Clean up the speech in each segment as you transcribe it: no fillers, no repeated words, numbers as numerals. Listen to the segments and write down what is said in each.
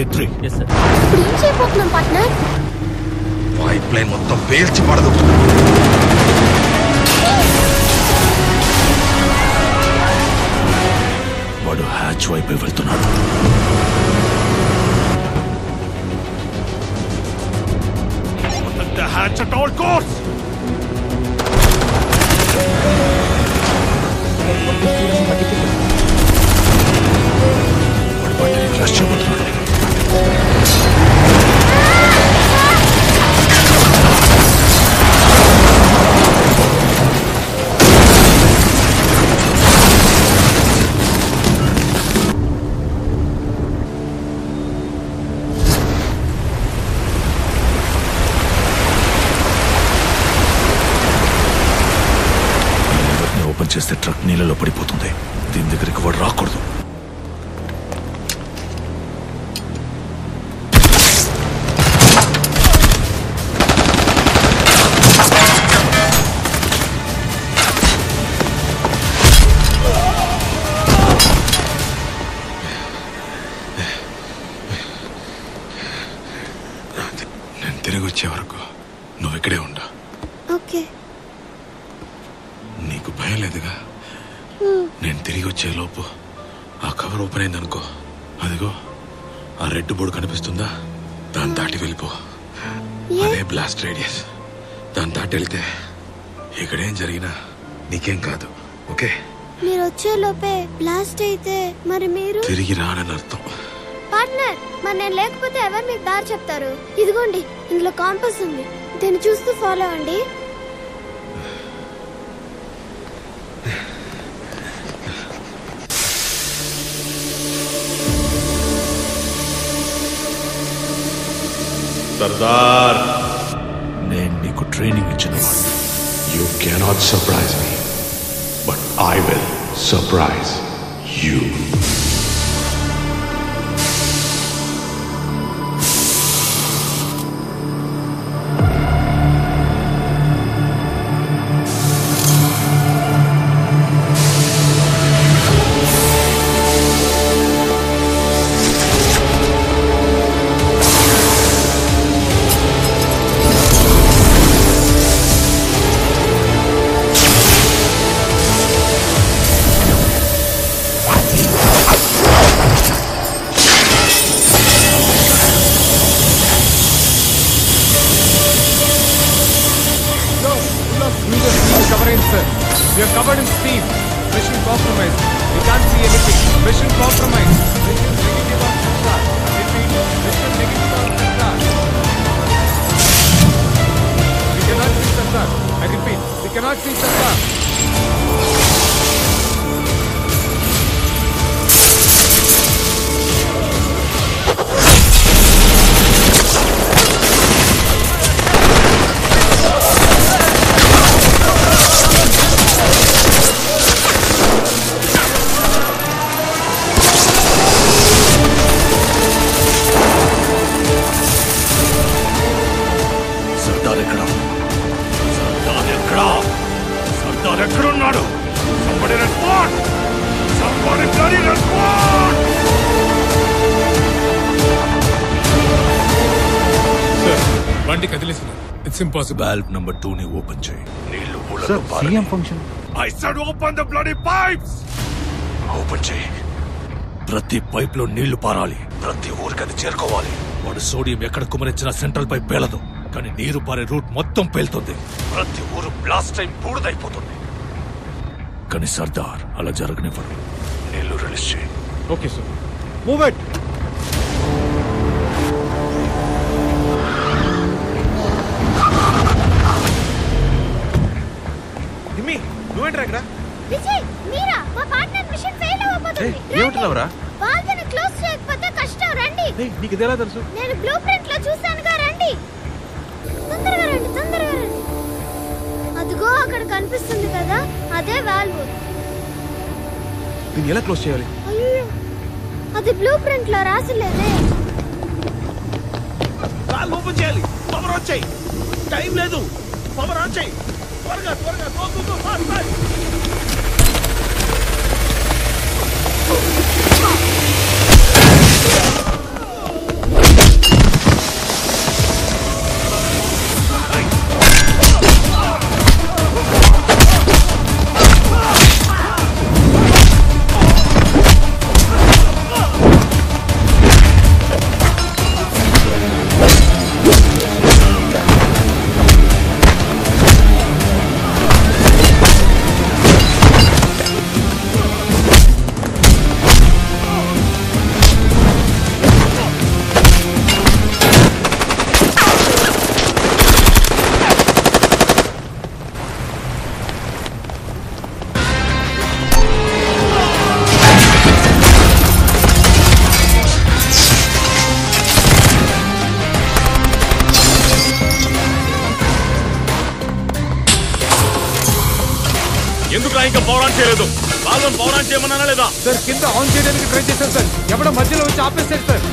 Get ready. yes sir. ఇప్పుడు ఏం చేయబోతున్నాం పార్ట్నర్? పైప్ లైన్ మొత్తం పేల్చి పడదు. వాడు హ్యాచ్ వైపు వెళ్తున్నాడు. Hatch at all costs! వాడు బయటని ఫ్లాష్ చేయబోతున్నాడు. చేస్తే ట్రక్ నీళ్ళలో పడిపోతుంది. దీని దగ్గరికి వాడు రాకూడదు. నేను తిరిగి వచ్చే వరకు నువ్వు ఇక్కడే ఉండు. ఓకే. నీకు భయం లేదుగా? నేను తిరిగి వచ్చే లోపు ఆ కవర్ ఓపెన్ అయిందనుకో, అదిగో ఆ రెడ్ బోర్డు కనిపిస్తుందా, దాన్ని దాటి వెళ్ళిపో. అదే బ్లాస్ట్ రేడియస్. దాన్ని దాటి వెళ్తే ఇక్కడేం జరిగినా నీకేం కాదు. ఓకే? మీరు వచ్చే లోపే బ్లాస్ట్ అయితే మరి మీరు తిరిగి రానని అర్థం. పార్ట్నర్, మరి నేను లేకపోతే ఎవరు మీకు దారి చెప్తారు? ఇదిగోండి, ఇందులో కాంపస్ ఉంది. దీన్ని చూస్తూ ఫాలో అవ్వండి. సర్దార్, నేను నీకు ట్రైనింగ్ ఇచ్చిన వాడిని. You cannot surprise me, but I will surprise you. We are covered in steam. Mission compromised. We can't see anything. Mission compromised. Mission negative on sensor. Repeat. Mission negative on sensor. We cannot see sensor. I repeat. We cannot see sensor. ఎక్కడున్నాడు? Somebody respond! Somebody bloody respond! Sir, బండి కదిలేసింది. It's impossible. Valve number 2 ని open చేయి. నీళ్లు Sir, CM function. I said open the bloody pipes! Open చేయి. ప్రతి pipe లో నీళ్లు పారాలి. ప్రతి ఊరికి అది చేరుకోవాలి. వాడు సోడియం ఎక్కడ కుమరించినా సెంట్రల్ పైప్ పేలదు, కానీ నీరు పారే రూట్ మొత్తం పేలుతుంది. ప్రతి ఊరు బ్లాస్ట్ టైం బూడిదైపోతుంది. కానీ సర్దార్ అలా జరగనివ్వరు. నీళ్లు రిలీజ్ చేయి. Okay, sir. Move it. హిమి, నువ్వేంట్రా ఇక్కడ? విజయ్, మీరా? మా పార్ట్నర్ మిషన్ ఫెయిల్ అవ్వబోతుంది. ఏమంటున్నావురా? వాళ్ళని క్లోజ్ చేయకపోతే కష్టం. రండి. నీకు ఇది ఎలా తెలుసు? నేను బ్లూ ప్రింట్ లో చూసానుగా. రండి, తొందరగా రండి, తొందరగా రండి. అదిగో అక్కడ కనిపిస్తుంది కదా, అదే వాల్వ్. దీన్ని ఎలా క్లోజ్ చేయాలి? అయ్యో, అది బ్లూ ప్రింట్ లో రాసిలేదే. వాల్వ్ ఓపెన్ చేయాలి. పవర్ ఆన్ చేయి. టైం లేదు. పవర్ ఆన్ చేయి. త్వరగా త్వరగా. Go go go fast fast. ఏంట్రా ఇంకా పవర్ ఆన్ చేయలేదు? వాల్వ్ పవర్ ఆన్ చేయమన్నా లేదా? సార్ కింద ఆన్ చేయడానికి ట్రై చేశారు సార్, ఎవడో మధ్యలో వచ్చి ఆపేశారు సార్.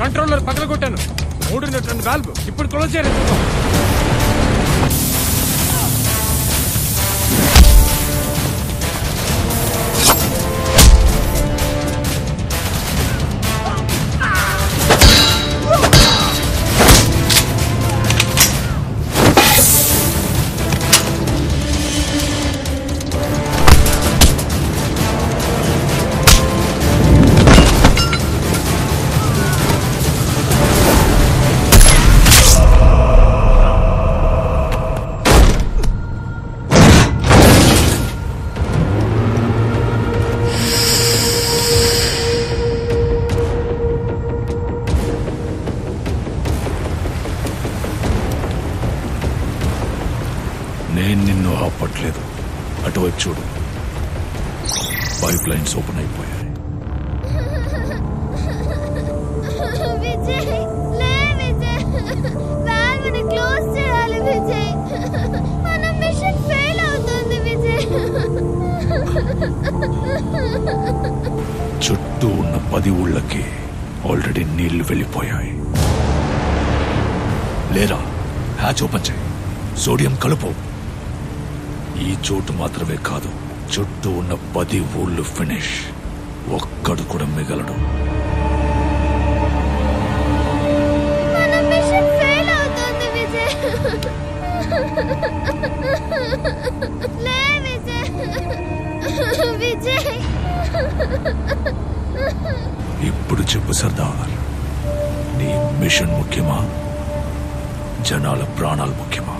కంట్రోలర్ పగలగొట్టాను. 3 న్యూట్రన్ వాల్వ్ ఇప్పుడు క్లోజ్ చేయాలి. నేను నిన్ను ఆపట్లేదు. అటువైపు చూడు, పైప్ లైన్స్ ఓపెన్ అయిపోయాయి. విజయ్, లే విజయ్, వాల్వ్ని క్లోజ్ చేయాలి విజయ్. మన మిషన్ ఫెయిల్ అవుతుంది విజయ్. చుట్టూ ఉన్న 10 ఊళ్ళకి ఆల్రెడీ నీళ్లు వెళ్ళిపోయాయి. లేరా, హ్యాచ్ ఓపెన్ చేయి, సోడియం కలుపు. ఈ చోటు మాత్రమే కాదు, చుట్టూ ఉన్న 10 ఊళ్ళు ఫినిష్. ఒక్కడు కూడా మిగలడు. మన మిషన్ ఫెయిల్ అవుతుంది విజయ్. లే విజయ్, విజయ్. ఇప్పుడు చెప్పు సర్దార్, నీ మిషన్ ముఖ్యమా, జనాల ప్రాణాలు ముఖ్యమా?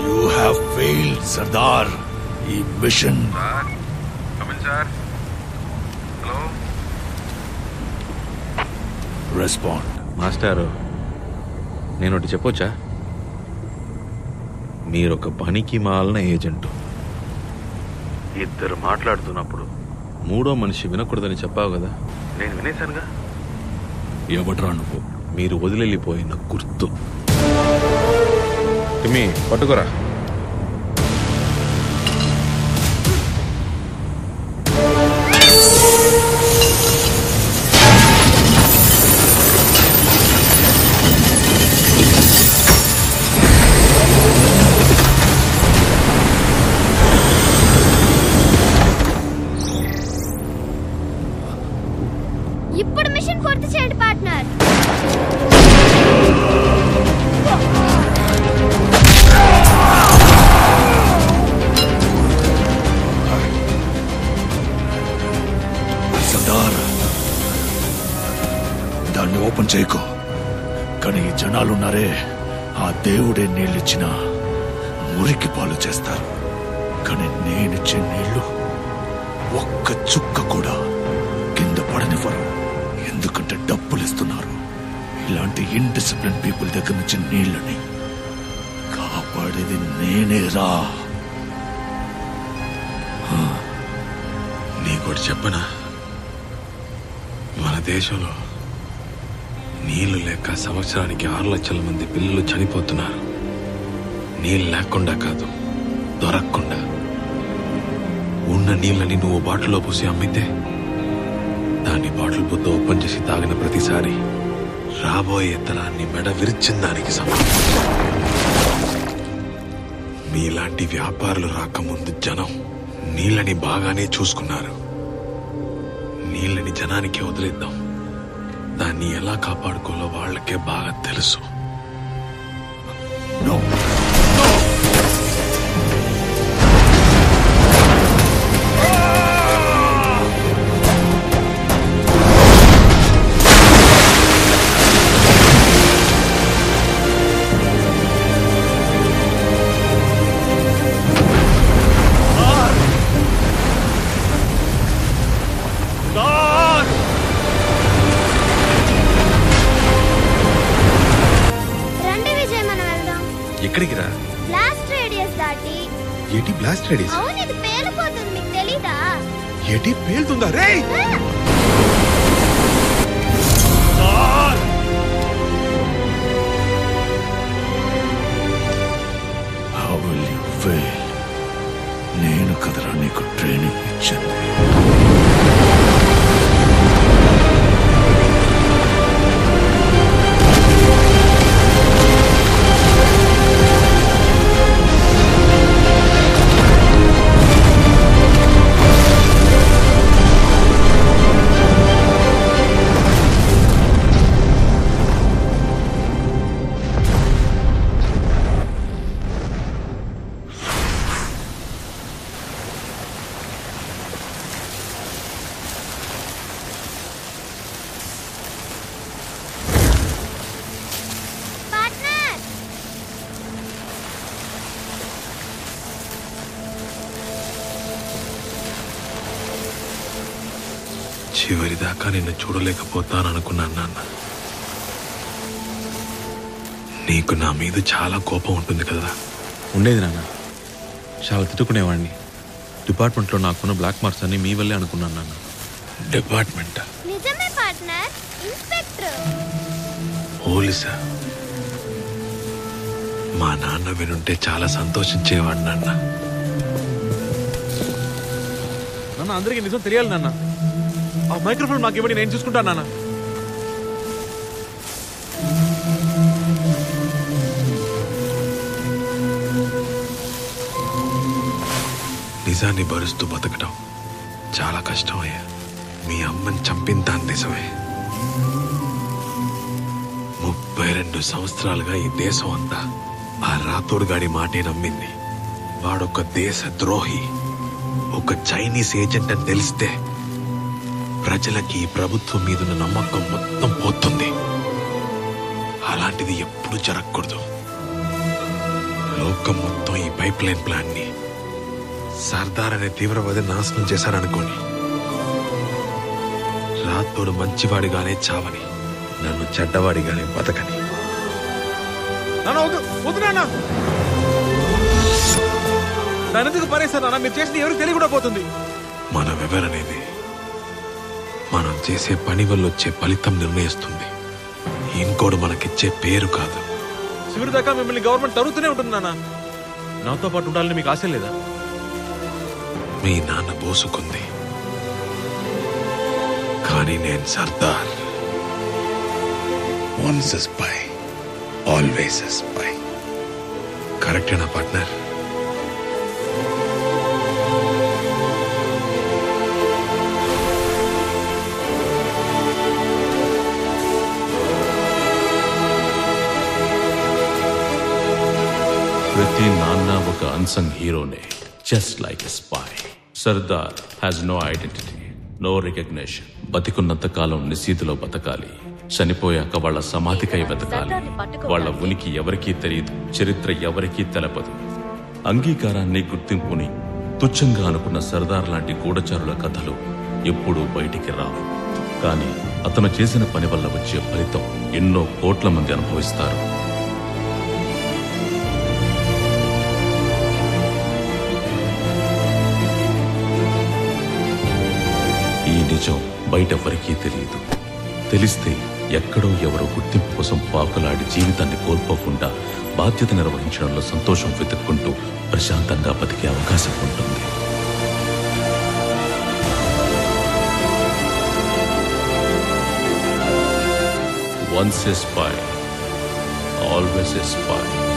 You have failed Sardar. ఈ మిషన్ రెస్పాండ్. మాస్టారు, నేను ఒకటి చెప్పొచ్చా? మీరొక పనికి మాలిన ఏజెంటు. 2 మాట్లాడుతున్నప్పుడు 3వ మనిషి వినకూడదని చెప్పావు కదా, నేను వినేశానుగా. ఎవడ్రా నువ్వు? మీరు వదిలిపోయిన గుర్తు. టిమ్మి, పట్టుకోరా. ఇప్పుడు మిషన్ పూర్తి చేయండి పార్ట్నర్. సర్దార్, దాన్ని ఓపెన్ చేయకు. కానీ ఈ జనాలున్నారే, ఆ దేవుడే నీళ్ళిచ్చినా మురికి పాలు చేస్తారు. కానీ నేనిచ్చే నీళ్లు ఒక్క చుక్క కూడా కింద పడనివ్వరు. ఎందుకంటే డబ్బులు ఇస్తున్నారు. ఇలాంటి ఇన్డిసిప్లిన్ పీపుల్ దగ్గర నుంచి నీళ్ళని కాపాడేది నేనేరా. నీకోటి చెప్పనా, మన దేశంలో నీళ్లు లేక సంవత్సరానికి 6 లక్షల మంది పిల్లలు చనిపోతున్నారు. నీళ్ళు లేకుండా కాదు, దొరకకుండా. ఉన్న నీళ్ళని నువ్వు బాటిల్లో పూసి అమ్మితే దాన్ని బాటిల్ బుద్ధ ఓపెన్ చేసి తాగిన ప్రతిసారి రాబోయే తరాన్ని మెడ విరిచిన దానికి సమానం. మీలాంటి వ్యాపారులు రాకముందు జనం నీళ్ళని బాగానే చూసుకున్నారు. నీళ్ళని జనానికి వదిలేద్దాం. దాన్ని ఎలా కాపాడుకోవాలో వాళ్ళకే బాగా తెలుసు. ఎక్కడికి రా? బ్లాస్ట్ రేడియస్ దాటి. ఏటి బ్లాస్ట్ రేడియస్? అవును, ఇది పేలిపోతుంది, మీకు తెలీదా? ఏటి పేలుతుందా రే? How will you fail? నేను కదరా నీకు ట్రైనింగ్ ఇచ్చింది. చివరిదాకా నిన్ను చూడలేకపోతాననుకున్నాను నాన్న. నీకు నా మీద చాలా కోపం ఉంటుంది కదా? ఉండేది నాన్న, చాలా తిట్టుకునేవాడిని. డిపార్ట్మెంట్లో నాకున్న బ్లాక్ మార్క్స్ అన్ని మీ వల్లే అనుకున్నాను నాన్న. డిపార్ట్మెంట్? నిజమే పార్ట్నర్, ఇన్స్పెక్టర్. పోలీసా? మా నాన్న వినుంటే చాలా సంతోషించేవాడు నాన్న. నాన్న, అందరికీ నిజం తెలియాలి నాన్న. ఆ మైక్రోఫోన్ మాకు ఇవ్వండి, నేను చూసుకుంటాను నాన్న. నిజాన్ని భరుస్తూ బతకటం చాలా కష్టమయ్యా. మీ అమ్మని చంపిన దాని నిజమే. 32 సంవత్సరాలుగా ఈ దేశం అంతా ఆ రాతోడు గాడి మాటే నమ్మింది. వాడొక దేశ ద్రోహి, ఒక చైనీస్ ఏజెంట్ అని తెలిస్తే ప్రజలకి ఈ ప్రభుత్వం మీదున్న నమ్మకం మొత్తం పోతుంది. అలాంటిది ఎప్పుడు జరగకూడదు. లోకం మొత్తం ఈ పైప్ లైన్ ప్లాన్ ని సర్దార్ అనే తీవ్రవాది నాశనం చేశారనుకోని, రాతోడు మంచివాడిగానే చావని, నన్ను చెడ్డవాడిగానే బతకని. ఎందుకు పరేశారు నాన్న? మీరు చేసిన ఎవరికి తెలియకుండా పోతుంది. మనమెవరనేది మనం చేసే పని వల్ల వచ్చే ఫలితం నిర్ణయిస్తుంది. ఇంకోడు మనకిచ్చే పేరు కాదు. చివరి దాకా మిమ్మల్ని గవర్నమెంట్ తరుగుతూనే ఉంటుంది నాన్న. నాతో పాటు ఉండాలని మీకు ఆశ లేదా? మీ నాన్న బోసుకుంది, కానీ నేను Sardar. Once a spy, always a spy. కరెక్టేనా పార్ట్నర్? ప్రతి నాన్న ఒక అన్సంగ్ హీరోనే, just like a spy. Sardar has no identity, no recognition. బతికున్నంత కాలం నిశీతిలో బతకాలి. చనిపోయాక వాళ్ళ సమాధికై వెతకాలి. వాళ్ళ ఉనికి ఎవరికీ తెలియదు, చరిత్ర ఎవరికీ తెలపదు. అంగీకారాన్ని, గుర్తింపుని తుచ్చంగా అనుకున్న సర్దార్ లాంటి గూఢచారుల కథలు ఎప్పుడూ బయటికి రావు. కానీ అతను చేసిన పని వల్ల వచ్చే ఫలితం ఎన్నో కోట్ల మంది అనుభవిస్తారు. ఈ నిజం బయటెవ్వరికీ తెలియదు. తెలిస్తే ఎక్కడో ఎవరో గుర్తింపు కోసం పాకులాడి జీవితాన్ని కోల్పోకుండా బాధ్యత నిర్వహించడంలో సంతోషం వెతుక్కుంటూ ప్రశాంతంగా బతికే అవకాశం ఉంటుంది. Once a spy, always a spy.